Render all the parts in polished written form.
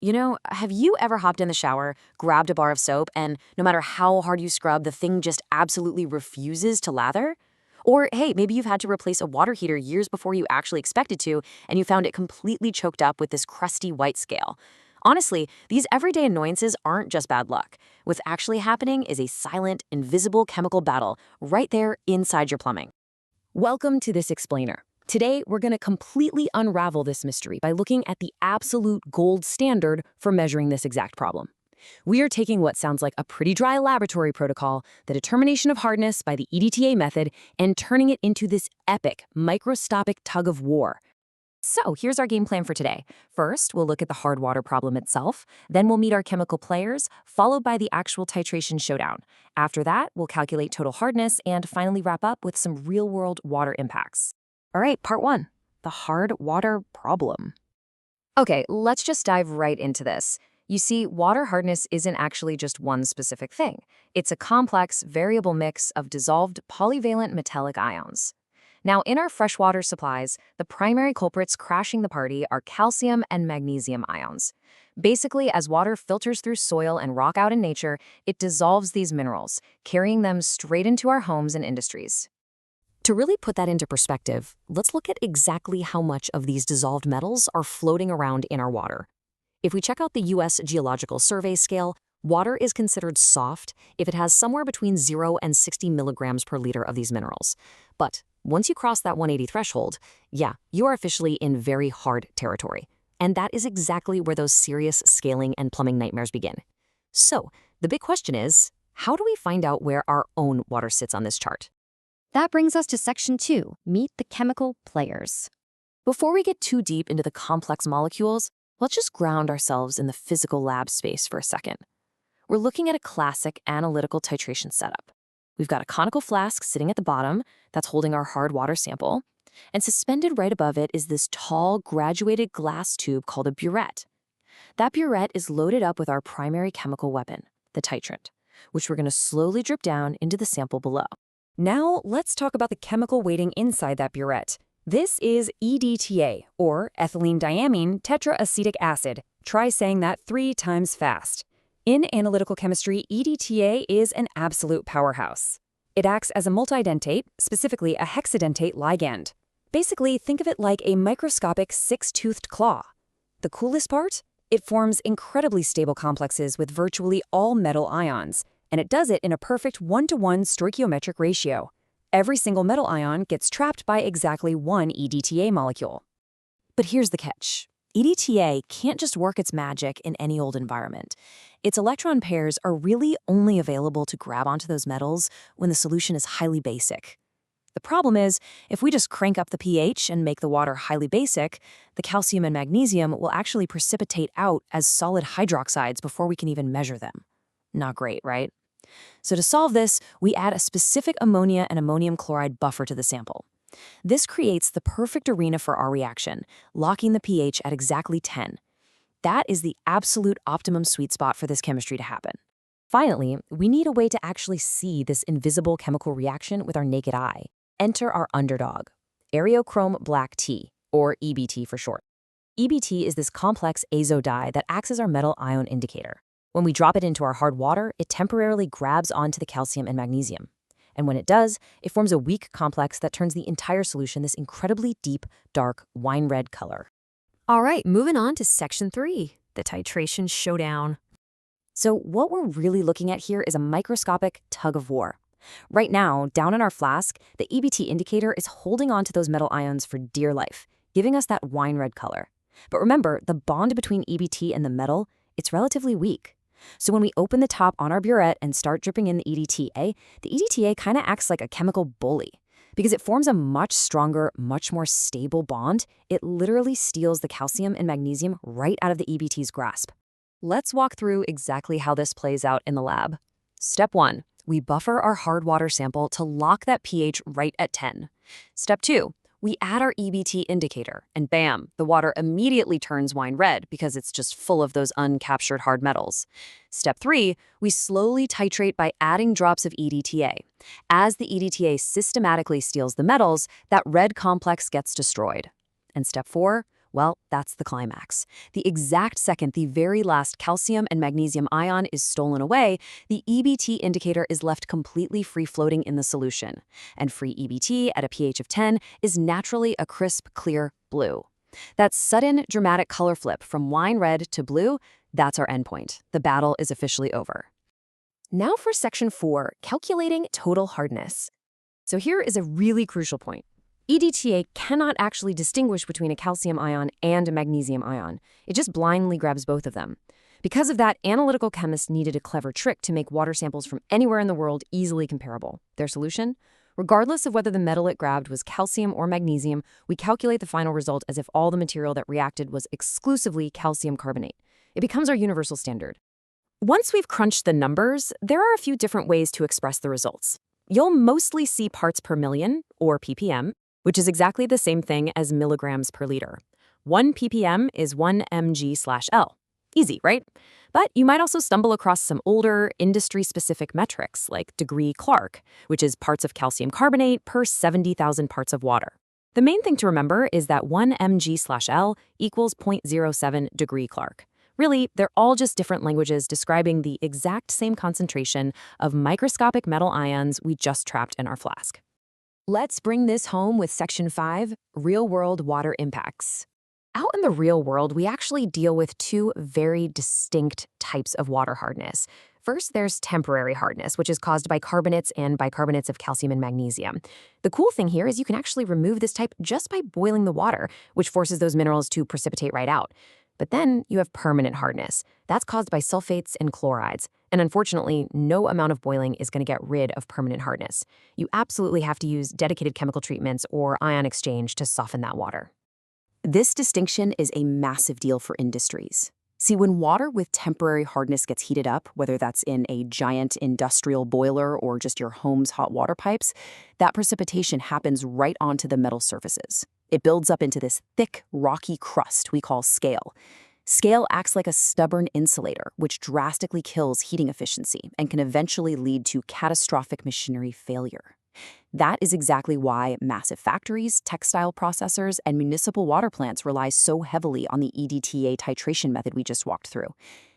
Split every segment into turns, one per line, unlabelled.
Have you ever hopped in the shower, grabbed a bar of soap, and no matter how hard you scrub, the thing just absolutely refuses to lather? Or, hey, maybe you've had to replace a water heater years before you actually expected to, and you found it completely choked up with this crusty white scale. Honestly, these everyday annoyances aren't just bad luck. What's actually happening is a silent, invisible chemical battle right there inside your plumbing. Welcome to This Explainer. Today, we're going to completely unravel this mystery by looking at the absolute gold standard for measuring this exact problem. We are taking what sounds like a pretty dry laboratory protocol, the determination of hardness by the EDTA method, and turning it into this epic, microscopic tug of war. So here's our game plan for today. First, we'll look at the hard water problem itself. Then we'll meet our chemical players, followed by the actual titration showdown. After that, we'll calculate total hardness and finally wrap up with some real-world water impacts. All right, part one, the hard water problem. Okay, let's just dive right into this. You see, water hardness isn't actually just one specific thing. It's a complex, variable mix of dissolved polyvalent metallic ions. Now, in our freshwater supplies, the primary culprits crashing the party are calcium and magnesium ions. Basically, as water filters through soil and rock out in nature, it dissolves these minerals, carrying them straight into our homes and industries. To really put that into perspective, let's look at exactly how much of these dissolved metals are floating around in our water. If we check out the U.S. Geological Survey scale, water is considered soft if it has somewhere between 0 and 60 milligrams per liter of these minerals. But once you cross that 180 threshold, you are officially in very hard territory. And that is exactly where those serious scaling and plumbing nightmares begin. So, the big question is, how do we find out where our own water sits on this chart?
That brings us to section 2, meet the chemical players.
Before we get too deep into the complex molecules, let's just ground ourselves in the physical lab space for a second. We're looking at a classic analytical titration setup. We've got a conical flask sitting at the bottom that's holding our hard water sample, and suspended right above it is this tall, graduated glass tube called a burette. That burette is loaded up with our primary chemical weapon, the titrant, which we're going to slowly drip down into the sample below. Now, let's talk about the chemical weighting inside that burette. This is EDTA, or ethylene diamine tetraacetic acid. Try saying that 3 times fast. In analytical chemistry, EDTA is an absolute powerhouse. It acts as a multidentate, specifically a hexadentate ligand. Basically, think of it like a microscopic 6-toothed claw. The coolest part? It forms incredibly stable complexes with virtually all metal ions, and it does it in a perfect 1-to-1 stoichiometric ratio. Every single metal ion gets trapped by exactly one EDTA molecule. But here's the catch. EDTA can't just work its magic in any old environment. Its electron pairs are really only available to grab onto those metals when the solution is highly basic. The problem is, if we just crank up the pH and make the water highly basic, the calcium and magnesium will actually precipitate out as solid hydroxides before we can even measure them. Not great, right? So to solve this, we add a specific ammonia and ammonium chloride buffer to the sample. This creates the perfect arena for our reaction, locking the pH at exactly 10. That is the absolute optimum sweet spot for this chemistry to happen. Finally, we need a way to actually see this invisible chemical reaction with our naked eye. Enter our underdog, Eriochrome Black T, or EBT for short. EBT is this complex azo dye that acts as our metal ion indicator. When we drop it into our hard water, it temporarily grabs onto the calcium and magnesium. And when it does, it forms a weak complex that turns the entire solution this incredibly deep, dark, wine red color.
All right, moving on to section 3, the titration showdown.
So what we're really looking at here is a microscopic tug of war. Right now, down in our flask, the EBT indicator is holding on to those metal ions for dear life, giving us that wine red color. But remember, the bond between EBT and the metal, it's relatively weak. So when we open the top on our burette and start dripping in the EDTA kind of acts like a chemical bully. Because it forms a much stronger, much more stable bond, it literally steals the calcium and magnesium right out of the EBT's grasp. Let's walk through exactly how this plays out in the lab. Step 1, we buffer our hard water sample to lock that pH right at 10. Step 2, we add our EBT indicator, and bam, the water immediately turns wine red because it's just full of those uncaptured hard metals. Step 3, we slowly titrate by adding drops of EDTA. As the EDTA systematically steals the metals, that red complex gets destroyed. And step 4,
Well, that's the climax. The exact second the very last calcium and magnesium ion is stolen away, the EBT indicator is left completely free-floating in the solution. And free EBT at a pH of 10 is naturally a crisp, clear blue. That sudden, dramatic color flip from wine red to blue, that's our endpoint. The battle is officially over.
Now for section 4, calculating total hardness. So here is a really crucial point. EDTA cannot actually distinguish between a calcium ion and a magnesium ion. It just blindly grabs both of them. Because of that, analytical chemists needed a clever trick to make water samples from anywhere in the world easily comparable. Their solution? Regardless of whether the metal it grabbed was calcium or magnesium, we calculate the final result as if all the material that reacted was exclusively calcium carbonate. It becomes our universal standard. Once we've crunched the numbers, there are a few different ways to express the results. You'll mostly see parts per million, or ppm, which is exactly the same thing as milligrams per liter. 1 ppm is 1 mg/L. Easy, right? But you might also stumble across some older, industry-specific metrics like degree Clark, which is parts of calcium carbonate per 70,000 parts of water. The main thing to remember is that 1 mg/L equals 0.07 degree Clark. Really, they're all just different languages describing the exact same concentration of microscopic metal ions we just trapped in our flask.
Let's bring this home with Section 5, Real-World Water Impacts.
Out in the real world, we actually deal with two very distinct types of water hardness. First, there's temporary hardness, which is caused by carbonates and bicarbonates of calcium and magnesium. The cool thing here is you can actually remove this type just by boiling the water, which forces those minerals to precipitate right out. But then you have permanent hardness. That's caused by sulfates and chlorides. And unfortunately, no amount of boiling is going to get rid of permanent hardness. You absolutely have to use dedicated chemical treatments or ion exchange to soften that water.
This distinction is a massive deal for industries. See, when water with temporary hardness gets heated up, whether that's in a giant industrial boiler or just your home's hot water pipes, that precipitation happens right onto the metal surfaces. It builds up into this thick, rocky crust we call scale. Scale acts like a stubborn insulator, which drastically kills heating efficiency and can eventually lead to catastrophic machinery failure. That is exactly why massive factories, textile processors, and municipal water plants rely so heavily on the EDTA titration method we just walked through.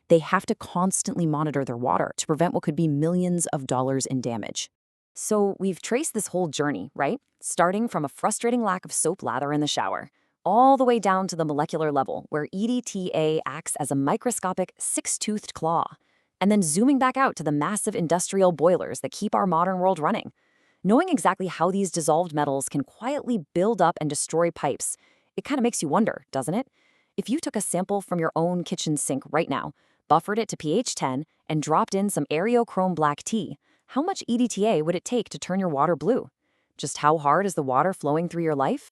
They have to constantly monitor their water to prevent what could be millions of dollars in damage.
So we've traced this whole journey, right? Starting from a frustrating lack of soap lather in the shower, all the way down to the molecular level, where EDTA acts as a microscopic six-toothed claw, and then zooming back out to the massive industrial boilers that keep our modern world running. Knowing exactly how these dissolved metals can quietly build up and destroy pipes, it kind of makes you wonder, doesn't it? If you took a sample from your own kitchen sink right now, buffered it to pH 10, and dropped in some Eriochrome Black T, how much EDTA would it take to turn your water blue? Just how hard is the water flowing through your life?